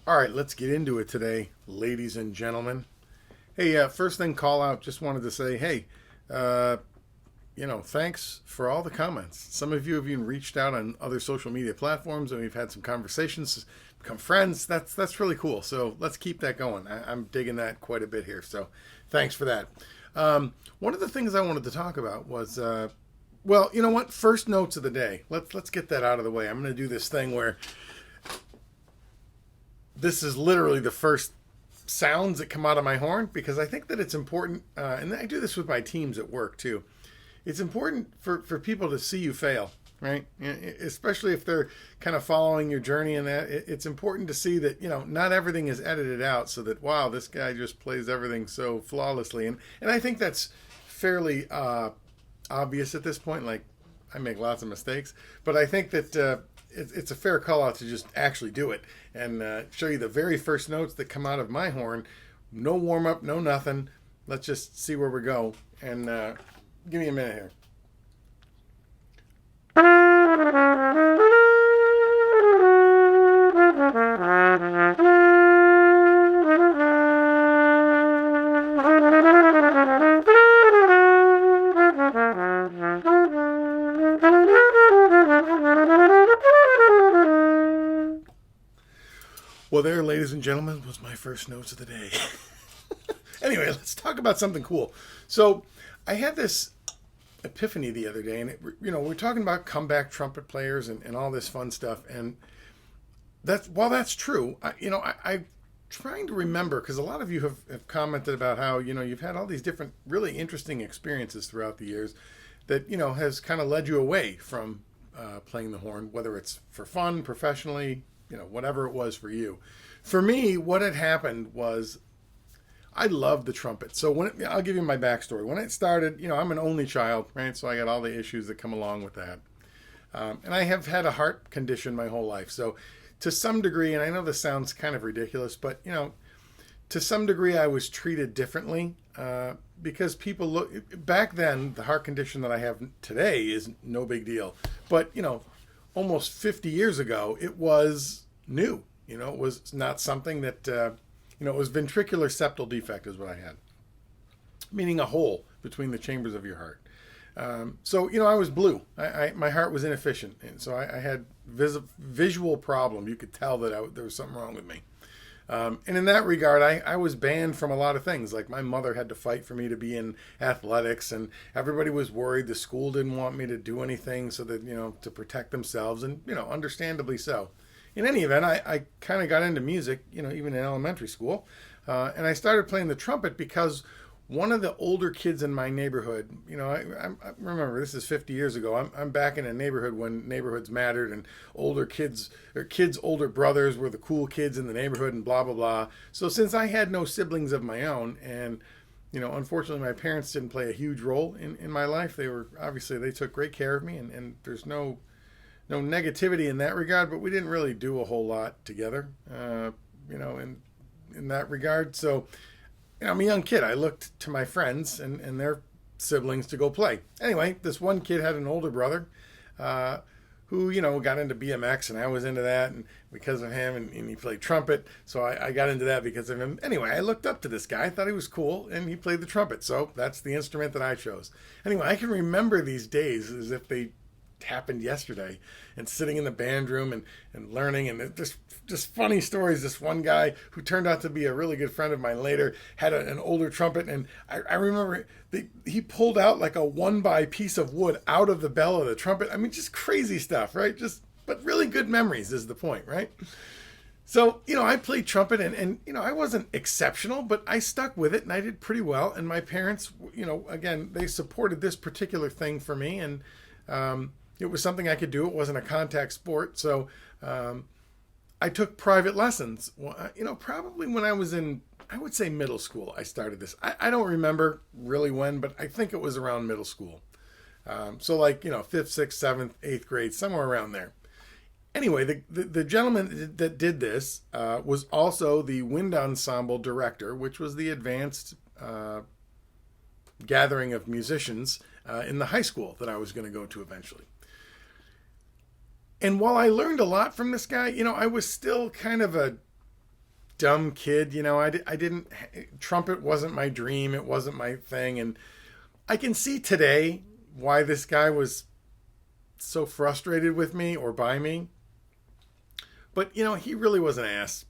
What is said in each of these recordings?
All right, let's get into it today, ladies and gentlemen. Hey, first thing, call out. Just wanted to say, hey, uh, thanks for all the comments. Some of you have even reached out on other social media platforms, and we've had some conversations, become friends. That's really cool. So let's keep that going. I'm digging that quite a bit here. So thanks for that. One of the things I wanted to talk about was, well, you know what? First notes of the day. Let's get that out of the way. I'm going to do this thing where this is literally the first sounds that come out of my horn because I think that it's important, and I do this with my teams at work too. It's important for people to see you fail, right? Especially if they're kind of following your journey and that. It's important to see that, not everything is edited out so that, wow, this guy just plays everything so flawlessly. And I think that's fairly obvious at this point. Like, I make lots of mistakes, but I think that it's a fair call out to just actually do it and show you the very first notes that come out of my horn. No warm up, no nothing. Let's just see where we go. And give me a minute here. Well, there, ladies and gentlemen, was my first notes of the day. Anyway, let's talk about something cool. So I had this epiphany the other day, and we're talking about comeback trumpet players and all this fun stuff. And while that's true, I'm trying to remember, because a lot of you have commented about how, you've had all these different really interesting experiences throughout the years that, has kind of led you away from playing the horn, whether it's for fun, professionally, whatever it was for you. For me, what had happened was I loved the trumpet. So I'll give you my backstory. When it started, I'm an only child, right? So I got all the issues that come along with that. And I have had a heart condition my whole life. So to some degree, and I know this sounds kind of ridiculous, but, to some degree I was treated differently because people look, back then, the heart condition that I have today is no big deal. But, almost 50 years ago, it was new. It was not something that, it was ventricular septal defect is what I had, meaning a hole between the chambers of your heart. So, I was blue. My heart was inefficient. And so I had visual problem. You could tell that there was something wrong with me. And in that regard, I was banned from a lot of things. Like my mother had to fight for me to be in athletics, and everybody was worried. The school didn't want me to do anything so that, to protect themselves, and, understandably so. In any event, I kind of got into music, even in elementary school. And I started playing the trumpet because one of the older kids in my neighborhood, I remember this is 50 years ago. I'm back in a neighborhood when neighborhoods mattered, and older kids, or kids' older brothers were the cool kids in the neighborhood, and blah, blah, blah. So since I had no siblings of my own, and, unfortunately my parents didn't play a huge role in my life. They took great care of me, and there's no negativity in that regard, but we didn't really do a whole lot together, in that regard. So, I'm a young kid. I looked to my friends and their siblings to go play. Anyway, this one kid had an older brother who, got into BMX, and I was into that, and because of him, and he played trumpet, so I got into that because of him. Anyway, I looked up to this guy. I thought he was cool, and he played the trumpet, so that's the instrument that I chose. Anyway, I can remember these days as if they happened yesterday, and sitting in the band room and learning, and just funny stories. This one guy who turned out to be a really good friend of mine later had an older trumpet, and I remember he pulled out like a 1x piece of wood out of the bell of the trumpet. I mean, just crazy stuff, right? But really good memories is the point, right? So, I played trumpet, and I wasn't exceptional, but I stuck with it, and I did pretty well. And my parents, again, they supported this particular thing for me, and it was something I could do. It wasn't a contact sport. So I took private lessons, probably when I was in, I would say middle school, I started this. I don't remember really when, but I think it was around middle school. So like, 5th, 6th, 7th, 8th grade, somewhere around there. Anyway, the gentleman that did this was also the wind ensemble director, which was the advanced gathering of musicians in the high school that I was going to go to eventually. And while I learned a lot from this guy, I was still kind of a dumb kid. I didn't, trumpet wasn't my dream. It wasn't my thing. And I can see today why this guy was so frustrated with me or by me. But, he really was an ass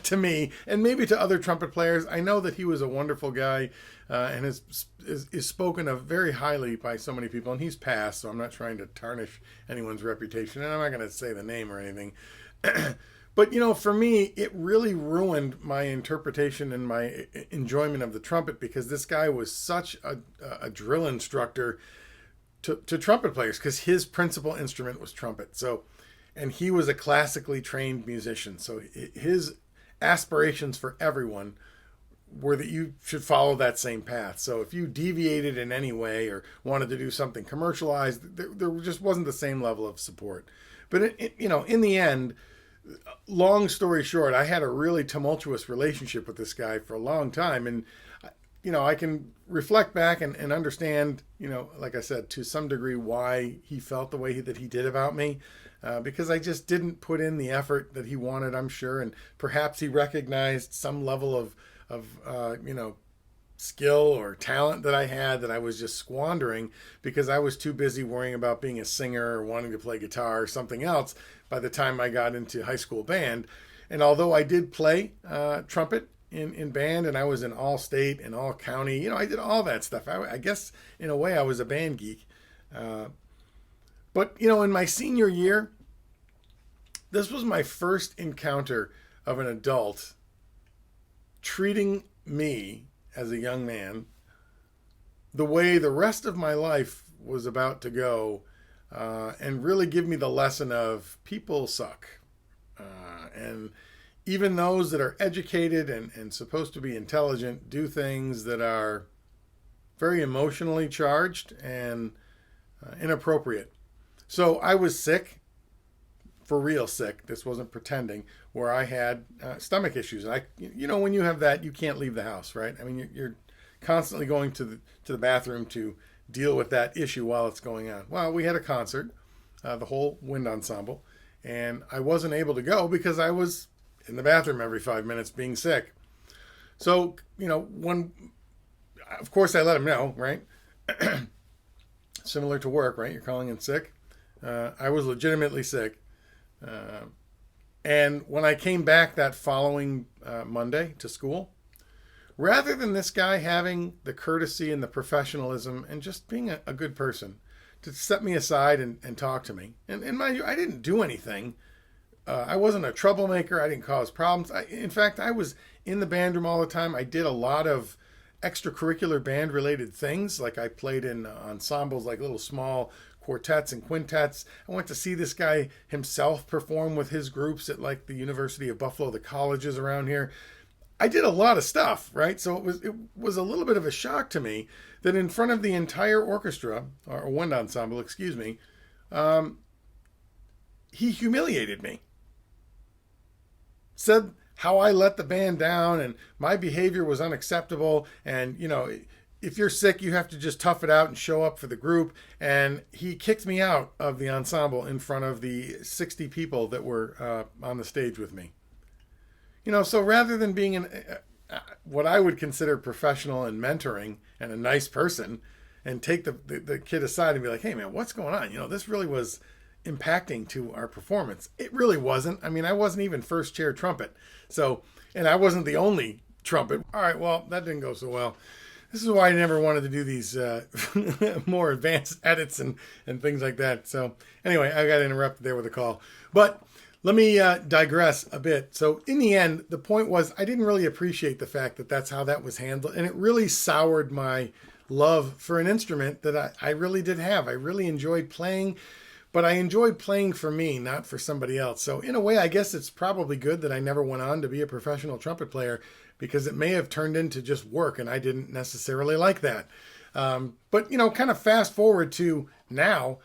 to me and maybe to other trumpet players. I know that he was a wonderful guy and is spoken of very highly by so many people. And he's passed, so I'm not trying to tarnish anyone's reputation. And I'm not going to say the name or anything. But, for me, it really ruined my interpretation and my enjoyment of the trumpet because this guy was such a drill instructor to trumpet players because his principal instrument was trumpet. And he was a classically trained musician. So his aspirations for everyone were that you should follow that same path. So if you deviated in any way or wanted to do something commercialized, there just wasn't the same level of support. But, in the end, long story short, I had a really tumultuous relationship with this guy for a long time. And, I can reflect back and understand, like I said, to some degree why he felt the way that he did about me. Because I just didn't put in the effort that he wanted, I'm sure. And perhaps he recognized some level of skill or talent that I had that I was just squandering because I was too busy worrying about being a singer or wanting to play guitar or something else by the time I got into high school band. And although I did play trumpet in band and I was in all state and all county, I did all that stuff. I guess in a way I was a band geek. But, in my senior year, this was my first encounter of an adult treating me as a young man the way the rest of my life was about to go and really give me the lesson of people suck. And even those that are educated and supposed to be intelligent do things that are very emotionally charged and inappropriate. So I was sick, for real sick. This wasn't pretending, where I had stomach issues. And when you have that, you can't leave the house, right? I mean, you're constantly going to the bathroom to deal with that issue while it's going on. Well, we had a concert, the whole wind ensemble, and I wasn't able to go because I was in the bathroom every 5 minutes being sick. So, of course I let him know, right? Similar to work, right? You're calling in sick. I was legitimately sick. And when I came back that following Monday to school, rather than this guy having the courtesy and the professionalism and just being a good person to set me aside and talk to me, and mind you, I didn't do anything. I wasn't a troublemaker. I didn't cause problems. In fact, I was in the band room all the time. I did a lot of extracurricular band related things. Like I played in ensembles, like little small quartets and quintets. I went to see this guy himself perform with his groups at like the University of Buffalo, the colleges around here. I did a lot of stuff, right? So it was a little bit of a shock to me that in front of the entire orchestra, or wind ensemble, excuse me, he humiliated me. Said how I let the band down and my behavior was unacceptable. And, if you're sick, you have to just tough it out and show up for the group. And he kicked me out of the ensemble in front of the 60 people that were on the stage with me. So rather than being what I would consider professional and mentoring and a nice person and take the kid aside and be like, hey, man, what's going on? This really was impacting to our performance. It really wasn't. I mean, I wasn't even first chair trumpet. So, and I wasn't the only trumpet. All right, well, that didn't go so well. This is why I never wanted to do these more advanced edits and things like that. So anyway, I got interrupted there with a call. But let me digress a bit. So in the end, the point was I didn't really appreciate the fact that that's how that was handled. And it really soured my love for an instrument that I really did have. I really enjoyed playing. But I enjoyed playing for me, not for somebody else. So in a way, I guess it's probably good that I never went on to be a professional trumpet player because it may have turned into just work and I didn't necessarily like that. But, kind of fast forward to now,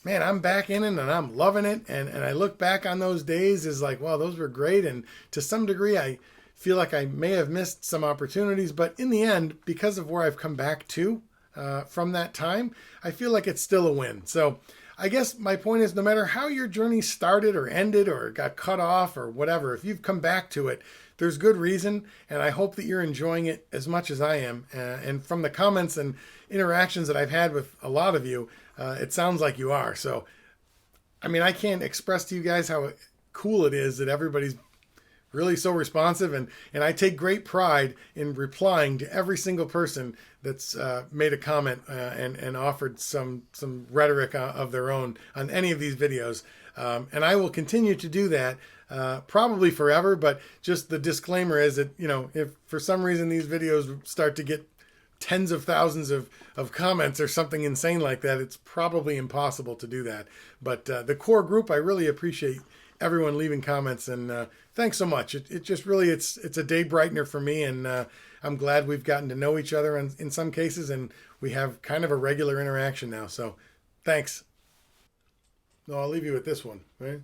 man, I'm back in it and I'm loving it. And I look back on those days as like, wow, those were great. And to some degree, I feel like I may have missed some opportunities. But in the end, because of where I've come back to from that time, I feel like it's still a win. So I guess my point is, no matter how your journey started or ended or got cut off or whatever, if you've come back to it, there's good reason, and I hope that you're enjoying it as much as I am. And from the comments and interactions that I've had with a lot of you, it sounds like you are. So, I mean, I can't express to you guys how cool it is that everybody's really so responsive, and I take great pride in replying to every single person that's made a comment and offered some rhetoric of their own on any of these videos. And I will continue to do that probably forever, but just the disclaimer is that, you know, if for some reason these videos start to get tens of thousands of comments or something insane like that, it's probably impossible to do that. But the core group, I really appreciate everyone leaving comments, and thanks so much. It just really, it's a day brightener for me, and I'm glad we've gotten to know each other in some cases, and we have kind of a regular interaction now. So thanks. No, I'll leave you with this one, right?